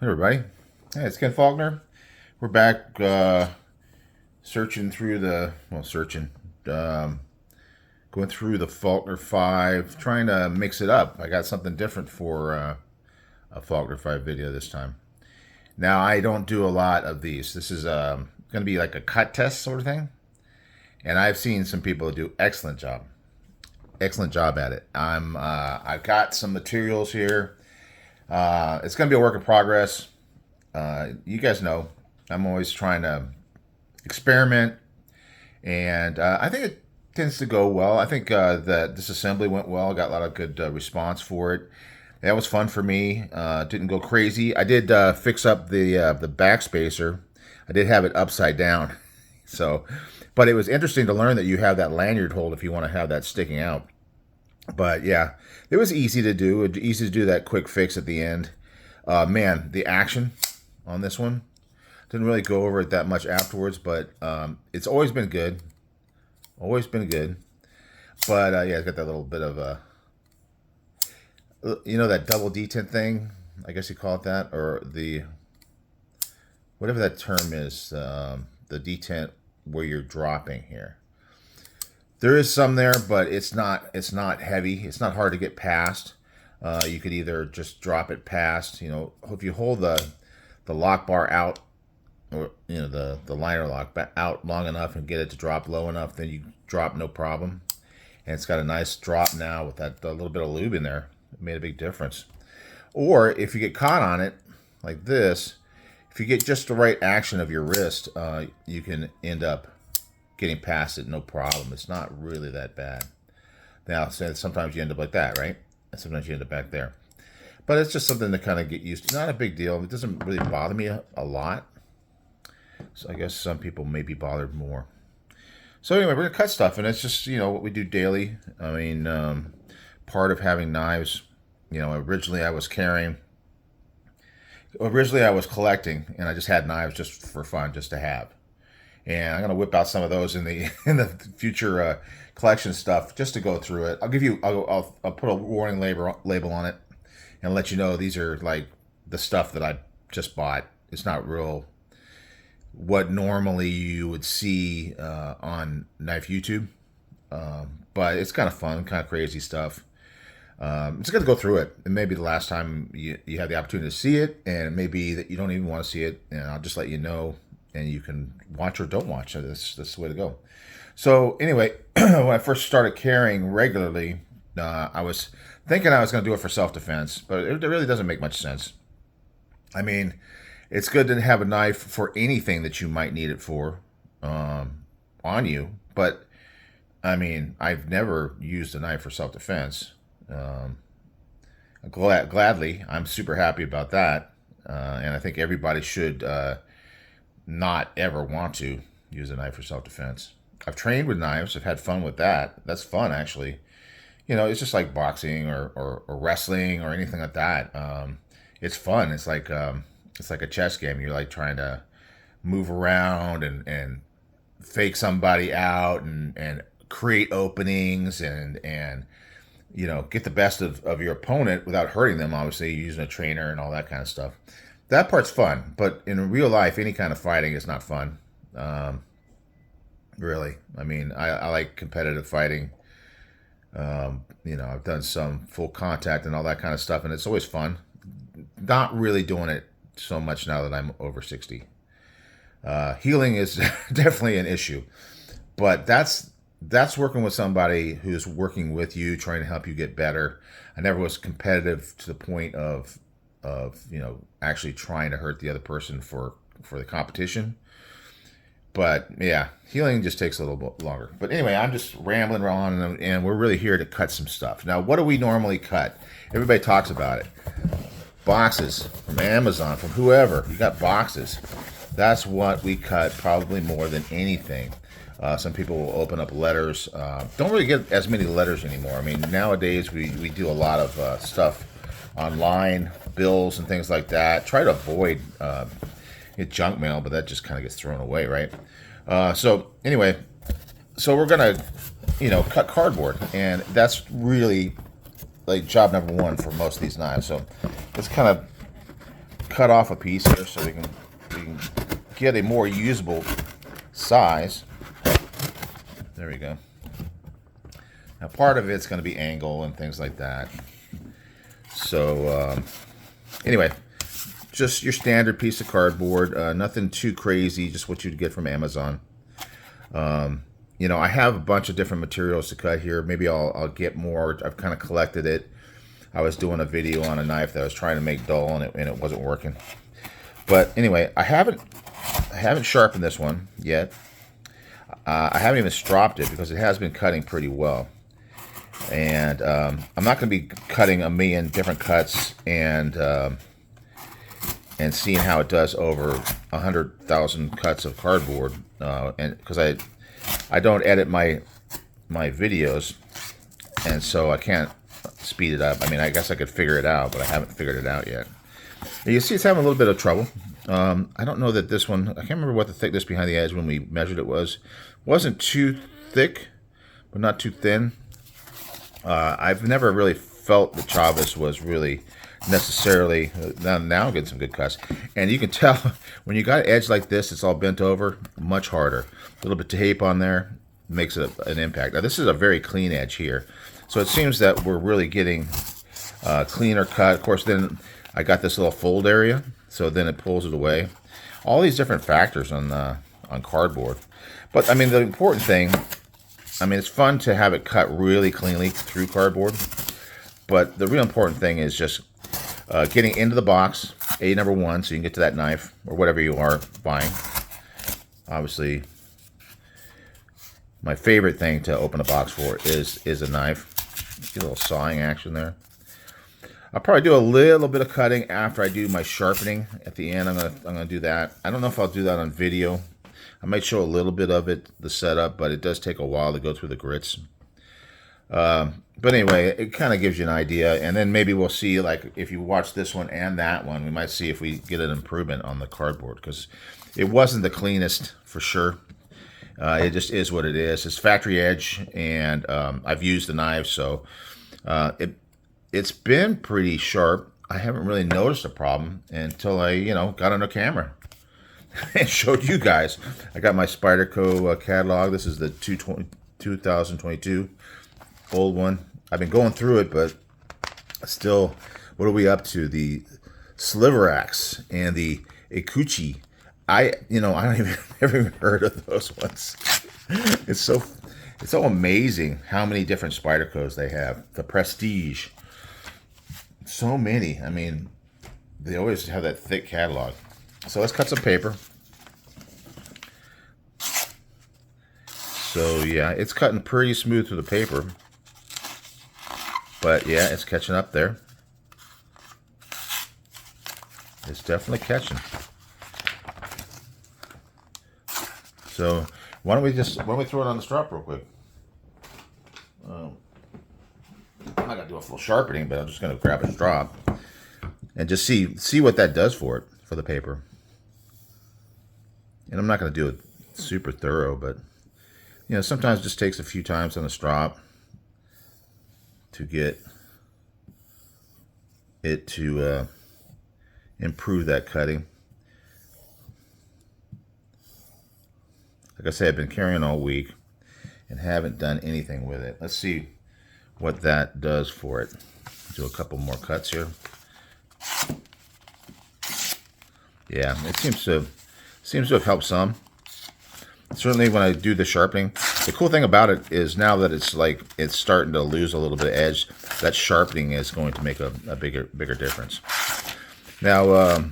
Hey everybody. Hey, it's Ken Faulkner. We're back searching through um, going through the Faulkner 5, trying to mix it up. I got something different for a Faulkner 5 video this time. Now, I don't do a lot of these. This is going to be like a cut test sort of thing. And I've seen some people do excellent job. Excellent job at it. I've got some materials here. It's going to be a work in progress. You guys know I'm always trying to experiment, and I think it tends to go well. I think that this assembly went well. I got a lot of good response for it. That was fun for me. Didn't go crazy. I did fix up the backspacer. I did have it upside down, so. But it was interesting to learn that you have that lanyard hold if you want to have that sticking out. But yeah, it was easy to do. Easy to do that quick fix at the end. Man, the action on this one didn't really go over it that much afterwards, but it's always been good. Always been good. But yeah, it's got that little bit of a, that double detent thing. I guess you call it that, or the whatever that term is. The detent where you're dropping here. There is some there, but it's not heavy. It's not hard to get past. You could either just drop it past. If you hold the lock bar out, or the liner lock out long enough and get it to drop low enough, then you drop no problem. And it's got a nice drop now with that little bit of lube in there. It made a big difference. Or if you get caught on it like this, if you get just the right action of your wrist, you can end up getting past it no problem. It's not really that bad. Now, sometimes you end up like that, right? And sometimes you end up back there. But it's just something to kind of get used to. Not a big deal. It doesn't really bother me a lot. So I guess some people may be bothered more. So anyway, we're going to cut stuff, and it's just, what we do daily. I mean, part of having knives, originally I was collecting, and I just had knives just for fun, just to have. And I'm gonna whip out some of those in the future collection stuff just to go through it. I'll put a warning label on it and let you know these are like the stuff that I just bought. It's not real what normally you would see on Knife YouTube, but it's kind of fun, kind of crazy stuff. It's good to go through it. It may be the last time you have the opportunity to see it, and it may be that you don't even want to see it, and I'll just let you know, and you can watch or don't watch it. That's the way to go. So anyway, when I first started carrying regularly, I was thinking I was going to do it for self-defense, but it really doesn't make much sense. I mean, it's good to have a knife for anything that you might need it for on you, but I mean, I've never used a knife for self-defense. Gladly, I'm super happy about that, and I think everybody should not ever want to use a knife for self-defense. I've trained with knives. I've had fun with that. That's fun, actually. It's just like boxing or wrestling or anything like that. It's fun. It's like a chess game. You're like trying to move around and fake somebody out and create openings and get the best of your opponent without hurting them. Obviously, using a trainer and all that kind of stuff. That part's fun, but in real life, any kind of fighting is not fun. Really. I mean, I like competitive fighting. I've done some full contact and all that kind of stuff, and it's always fun. Not really doing it so much now that I'm over 60. Healing is definitely an issue, but that's working with somebody who's working with you, trying to help you get better. I never was competitive to the point of actually trying to hurt the other person for the competition. But yeah, healing just takes a little bit longer. But anyway, I'm just rambling on, and we're really here to cut some stuff. Now, what do we normally cut? Everybody talks about it. Boxes from Amazon, from whoever. You got boxes. That's what we cut probably more than anything. Some people will open up letters. Don't really get as many letters anymore. I mean, nowadays we do a lot of stuff online, bills and things like that. Try to avoid junk mail, but that just kind of gets thrown away, right? So anyway, we're gonna, cut cardboard, and that's really like job number one for most of these knives. So let's kind of cut off a piece here so we can get a more usable size. There we go. Now part of it's going to be angle and things like that. So anyway, just your standard piece of cardboard, nothing too crazy, just what you'd get from Amazon. You know, I have a bunch of different materials to cut here. Maybe I'll get more. I've kind of collected it. I was doing a video on a knife that I was trying to make dull, and it wasn't working. But anyway, I haven't sharpened this one yet. I haven't even stropped it because it has been cutting pretty well. And I'm not going to be cutting a million different cuts and seeing how it does over 100,000 cuts of cardboard. And because I don't edit my videos, and so I can't speed it up. I mean, I guess I could figure it out, but I haven't figured it out yet. You see it's having a little bit of trouble. I don't know that this one, I can't remember what the thickness behind the edge when we measured it was. Wasn't too thick, but not too thin. I've never really felt the Chaves was really necessarily, now I'm getting some good cuts. And you can tell when you got an edge like this, it's all bent over, much harder. A little bit of tape on there makes it an impact. Now this is a very clean edge here. So it seems that we're really getting cleaner cut. Of course, then I got this little fold area, so then it pulls it away. All these different factors on cardboard. But I mean, the important thing, I mean, it's fun to have it cut really cleanly through cardboard. But the real important thing is just getting into the box, number 1, so you can get to that knife or whatever you are buying. Obviously, my favorite thing to open a box for is a knife. Get a little sawing action there. I'll probably do a little bit of cutting after I do my sharpening at the end. I'm gonna do that. I don't know if I'll do that on video. I might show a little bit of it, the setup, but it does take a while to go through the grits. But anyway, it kind of gives you an idea, and then maybe we'll see, like, if you watch this one and that one, we might see if we get an improvement on the cardboard, because it wasn't the cleanest for sure. It just is what it is. It's factory edge, and I've used the knife, so it's been pretty sharp. I haven't really noticed a problem until I, got on a camera and showed you guys. I got my Spyderco catalog. This is the 2022 old one. I've been going through it, but still, what are we up to? The Sliverax and the Ikuchi. I don't even never even heard of those ones. It's so amazing how many different Spydercos they have. The Prestige, so many. I mean, they always have that thick catalog. So let's cut some paper. So yeah, it's cutting pretty smooth through the paper, but yeah, it's catching up there. It's definitely catching. So why don't we throw it on the strop real quick? I'm not gonna do a full sharpening, but I'm just gonna grab a strop and just see what that does for the paper. And I'm not gonna do it super thorough, but sometimes it just takes a few times on the strop to get it to improve that cutting. Like I said, I've been carrying all week and haven't done anything with it. Let's see what that does for it. Do a couple more cuts here. Yeah, it seems to have helped some. Certainly when I do the sharpening, the cool thing about it is now that it's starting to lose a little bit of edge, that sharpening is going to make a bigger difference. Now,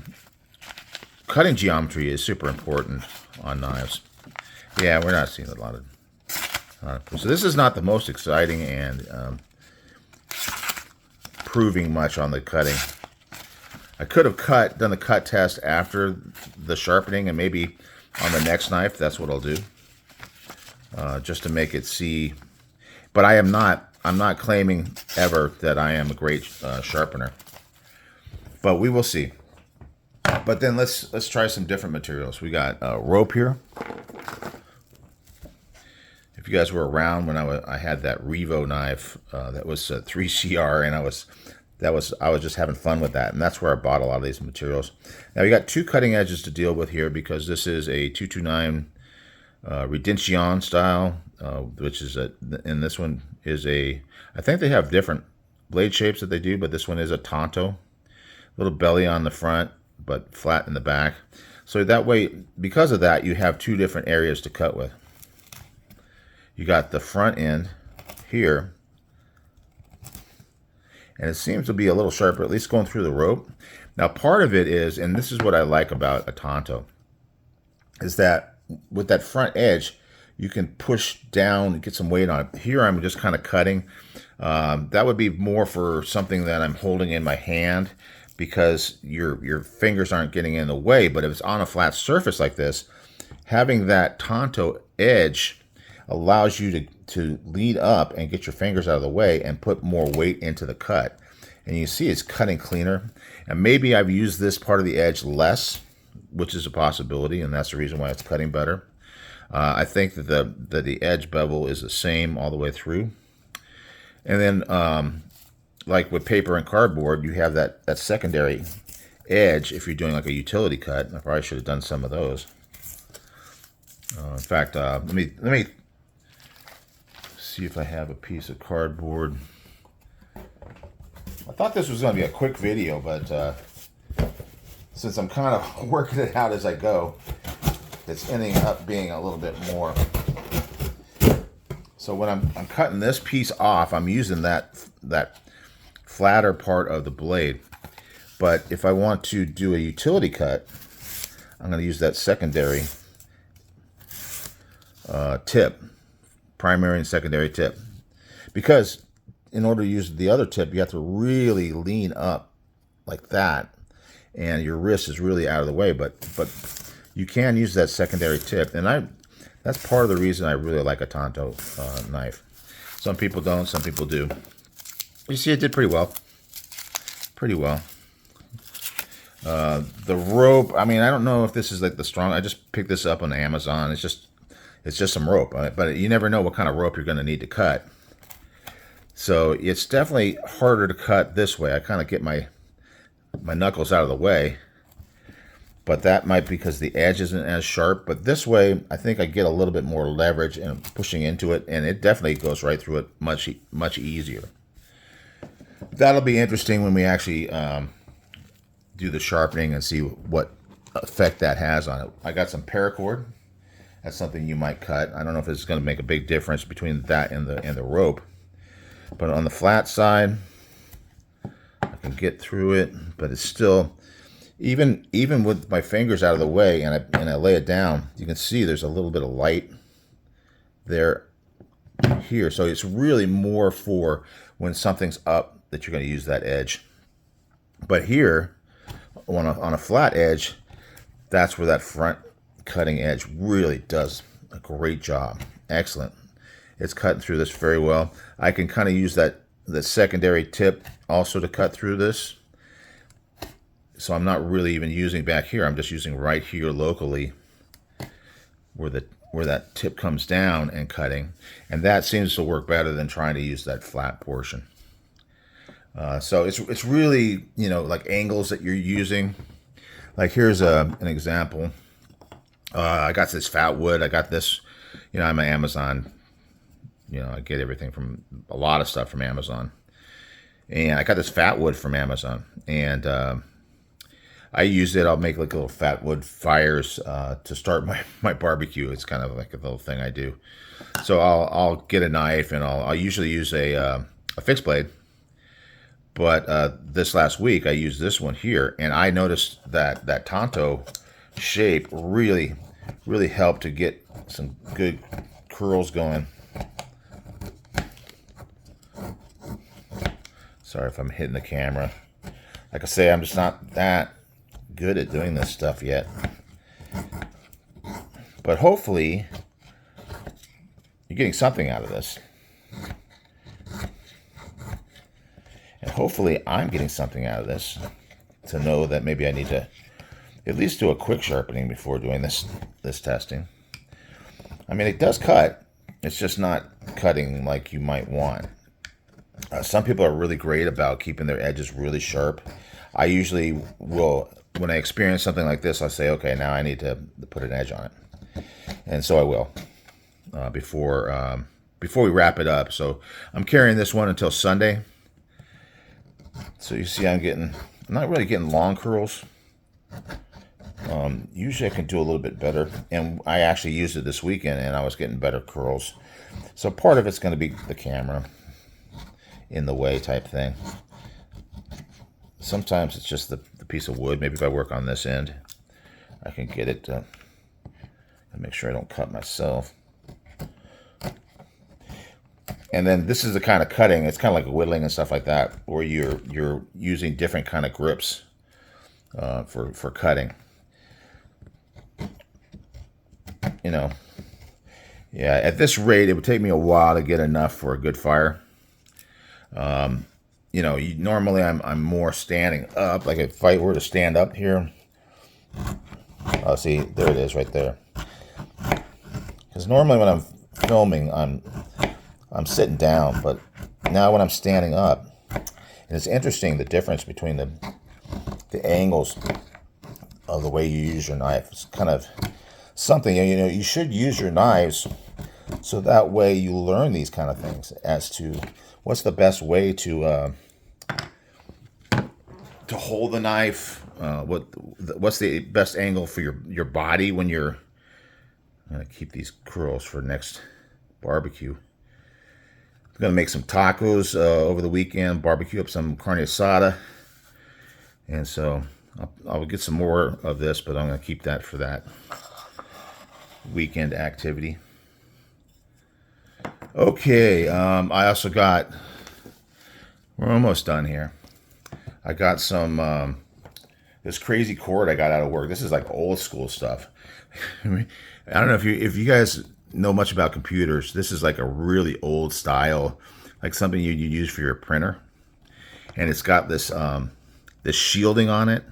cutting geometry is super important on knives. Yeah, we're not seeing a lot of. So this is not the most exciting and proving much on the cutting. I could have done the cut test after the sharpening, and maybe on the next knife, that's what I'll do, just to make it see. But I'm not claiming ever that I am a great sharpener. But we will see. But then let's try some different materials. We got rope here. If you guys were around when I had that Revo knife that was 3CR, and I was I was just having fun with that, and that's where I bought a lot of these materials. Now we got two cutting edges to deal with here because this is a 229 Redencion style, which is and this one is I think they have different blade shapes that they do, but this one is a Tonto. Little belly on the front, but flat in the back. So that way, because of that, you have two different areas to cut with. You got the front end here, and it seems to be a little sharper, at least going through the rope. Now, part of it is, and this is what I like about a Tonto, is that with that front edge, you can push down and get some weight on it. Here, I'm just kind of cutting. That would be more for something that I'm holding in my hand, because your fingers aren't getting in the way. But if it's on a flat surface like this, having that Tonto edge allows you to lead up and get your fingers out of the way and put more weight into the cut. And you see it's cutting cleaner. And maybe I've used this part of the edge less, which is a possibility, and that's the reason why it's cutting better. I think that the edge bevel is the same all the way through. And then like with paper and cardboard, you have that secondary edge if you're doing like a utility cut. I probably should have done some of those. In fact, let me see if I have a piece of cardboard. I thought this was going to be a quick video, but since I'm kind of working it out as I go, it's ending up being a little bit more. So when I'm cutting this piece off, I'm using that flatter part of the blade. But if I want to do a utility cut, I'm going to use that secondary tip, primary and secondary tip. Because in order to use the other tip, you have to really lean up like that, and your wrist is really out of the way. But you can use that secondary tip, and that's part of the reason I really like a Tonto knife. Some people don't, some people do. You see, it did pretty well. Pretty well. The rope, I mean, I don't know if this is like the strong. I just picked this up on Amazon. It's just some rope, but you never know what kind of rope you're going to need to cut. So it's definitely harder to cut this way. I kind of get my knuckles out of the way, but that might be because the edge isn't as sharp. But this way, I think I get a little bit more leverage and pushing into it, and it definitely goes right through it much easier. That'll be interesting when we actually do the sharpening and see what effect that has on it. I got some paracord. That's something you might cut. I don't know if it's going to make a big difference between that and the rope. But on the flat side, I can get through it, but it's still, even with my fingers out of the way and I lay it down, you can see there's a little bit of light there here. So it's really more for when something's up that you're going to use that edge. But here, on a flat edge, that's where that front cutting edge really does a great job. Excellent. It's cutting through this very well. I can kind of use the secondary tip also to cut through this. So I'm not really even using back here. I'm just using right here locally where that tip comes down and cutting. And that seems to work better than trying to use that flat portion. So it's really, like angles that you're using. Like here's an example. I got this fat wood. I got this, I'm an Amazon. I get everything from a lot of stuff from Amazon. And I got this fat wood from Amazon. And I use it. I'll make like little fat wood fires to start my barbecue. It's kind of like a little thing I do. So I'll get a knife, and I'll usually use a fixed blade. But this last week I used this one here, and I noticed that Tonto shape really helped to get some good curls going. Sorry if I'm hitting the camera. Like I say, I'm just not that good at doing this stuff yet. But hopefully you're getting something out of this. And hopefully I'm getting something out of this to know that maybe I need to at least do a quick sharpening before doing this testing. I mean, it does cut. It's just not cutting like you might want. Some people are really great about keeping their edges really sharp. I usually will, when I experience something like this, I'll say, okay, now I need to put an edge on it. And so I will before we wrap it up. So I'm carrying this one until Sunday. So you see I'm not really getting long curls. Usually I can do a little bit better. And I actually used it this weekend and I was getting better curls. So part of it's going to be the camera in the way type thing. Sometimes it's just the piece of wood. Maybe if I work on this end, I can get it to make sure I don't cut myself. And then this is the kind of cutting, it's kind of like whittling and stuff like that, where you're using different kind of grips for cutting. You know, yeah, at this rate, it would take me a while to get enough for a good fire. You know, normally I'm more standing up. Like if I were to stand up here, oh, see, there it is right there. Because normally when I'm filming, I'm sitting down, but now when I'm standing up, and it's interesting the difference between the angles of the way you use your knife. It's kind of something, you know, you should use your knives so that way you learn these kind of things as to what's the best way to hold the knife, what's the best angle for your body when you're. I'm gonna keep these curls for next barbecue. I'm gonna make some tacos over the weekend, barbecue up some carne asada, and so I'll get some more of this, but I'm gonna keep that for that weekend activity. Okay, I also got. We're almost done here. I got some this crazy cord I got out of work. This is like old school stuff. I don't know if you guys know much about computers. This is like a really old style, like something you use for your printer, and it's got this this shielding on it.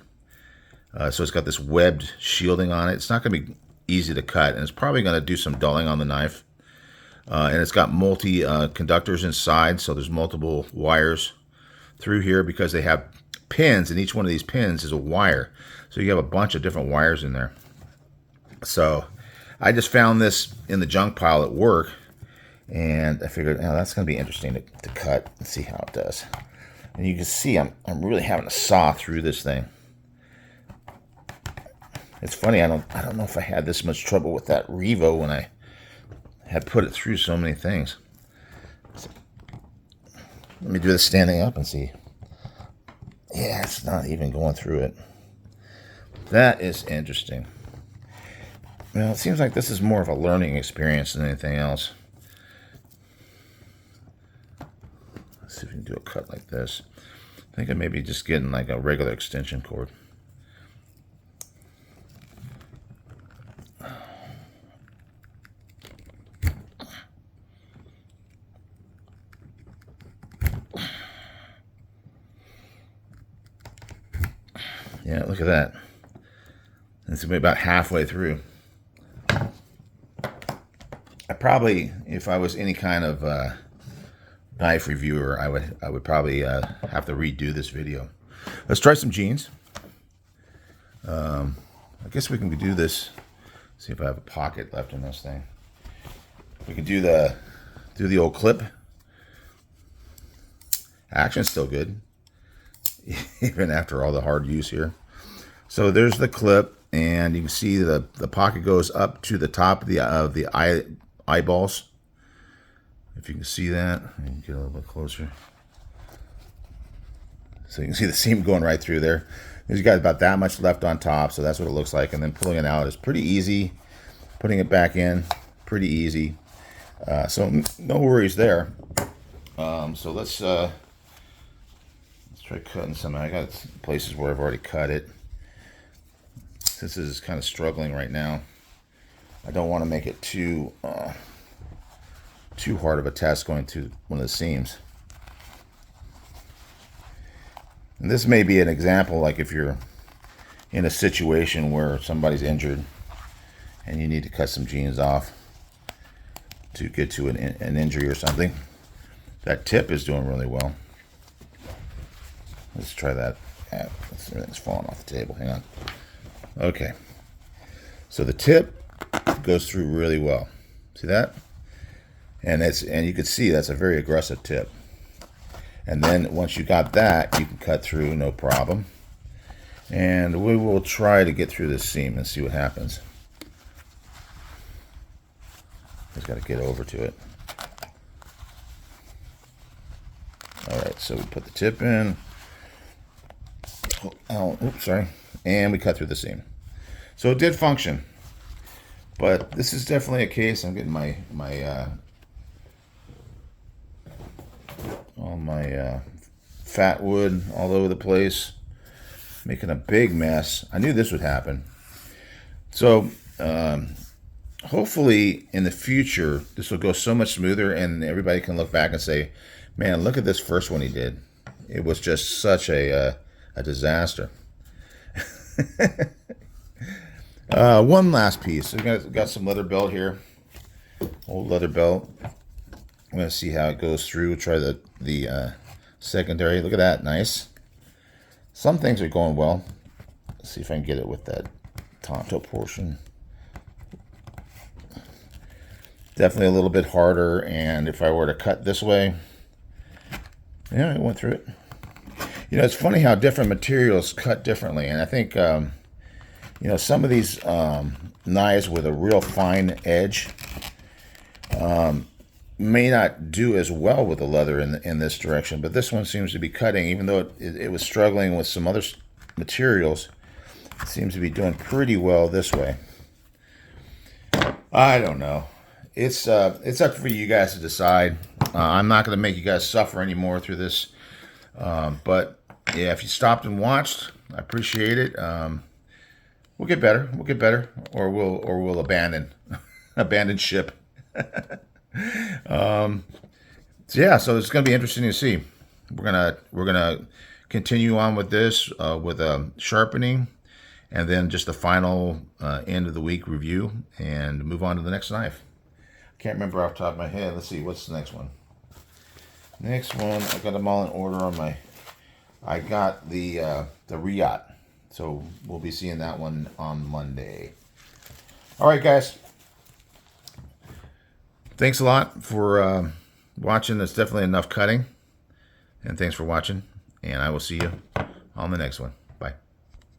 So it's got this webbed shielding on it. It's not going to be easy to cut, and it's probably going to do some dulling on the knife. And it's got multi conductors inside, so there's multiple wires through here because they have pins, and each one of these pins is a wire. So you have a bunch of different wires in there. So I just found this in the junk pile at work, and I figured, oh, that's going to be interesting to cut and see how it does. And you can see I'm really having to saw through this thing. It's funny, I don't know if I had this much trouble with that Revo when I had put it through so many things. So, let me do this standing up and see. Yeah, it's not even going through it. That is interesting. Well, it seems like this is more of a learning experience than anything else. Let's see if we can do a cut like this. I think I may be just getting like a regular extension cord. Yeah, look at that. It's about halfway through. I probably, if I was any kind of knife reviewer, I would probably have to redo this video. Let's try some jeans. I guess we can do this. See if I have a pocket left in this thing. We can do the old clip. Action's still good, even after all the hard use here. So there's the clip, and you can see the pocket goes up to the top of the eyeballs. If you can see that, get a little bit closer. So you can see the seam going right through there. There's got about that much left on top, so that's what it looks like. And then pulling it out is pretty easy. Putting it back in, pretty easy. So no worries there. So let's try cutting some. I got places where I've already cut it. This is kind of struggling right now. I don't want to make it too hard of a test going to one of the seams. And this may be an example, like if you're in a situation where somebody's injured and you need to cut some jeans off to get to an injury or something. That tip is doing really well. Let's try that. Yeah, everything's falling off the table. Hang on. Okay. So the tip goes through really well. See that? And you can see that's a very aggressive tip. And then once you got that, you can cut through no problem. And we will try to get through this seam and see what happens. Just got to get over to it. All right, so we put the tip in. Oh, oops, sorry. And we cut through the seam. So it did function. But this is definitely a case. I'm getting all my fat wood all over the place, making a big mess. I knew this would happen. So hopefully in the future this will go so much smoother, and everybody can look back and say, "Man, look at this first one he did. It was just such a disaster." One last piece. We got some leather belt here, old leather belt. I'm going to see how it goes through. Try the secondary. Look at that, nice. Some things are going well. Let's see if I can get it with that tonto portion. Definitely a little bit harder, and if I were to cut this way, yeah, it went through it. You know, it's funny how different materials cut differently, and I think you know, some of these knives with a real fine edge may not do as well with the leather in this direction, but this one seems to be cutting, even though it was struggling with some other materials. It seems to be doing pretty well this way. I don't know. It's up for you guys to decide. I'm not going to make you guys suffer anymore through this, but yeah, if you stopped and watched, I appreciate it. We'll get better. We'll get better, or we'll abandon ship. So yeah, so it's going to be interesting to see. We're gonna continue on with this with sharpening, and then just the final end of the week review, and move on to the next knife. Can't remember off the top of my head. Let's see, what's the next one? Next one, I got them all in order on my. I got the Riot, so we'll be seeing that one on Monday. All right, guys. Thanks a lot for watching. That's definitely enough cutting. And thanks for watching. And I will see you on the next one.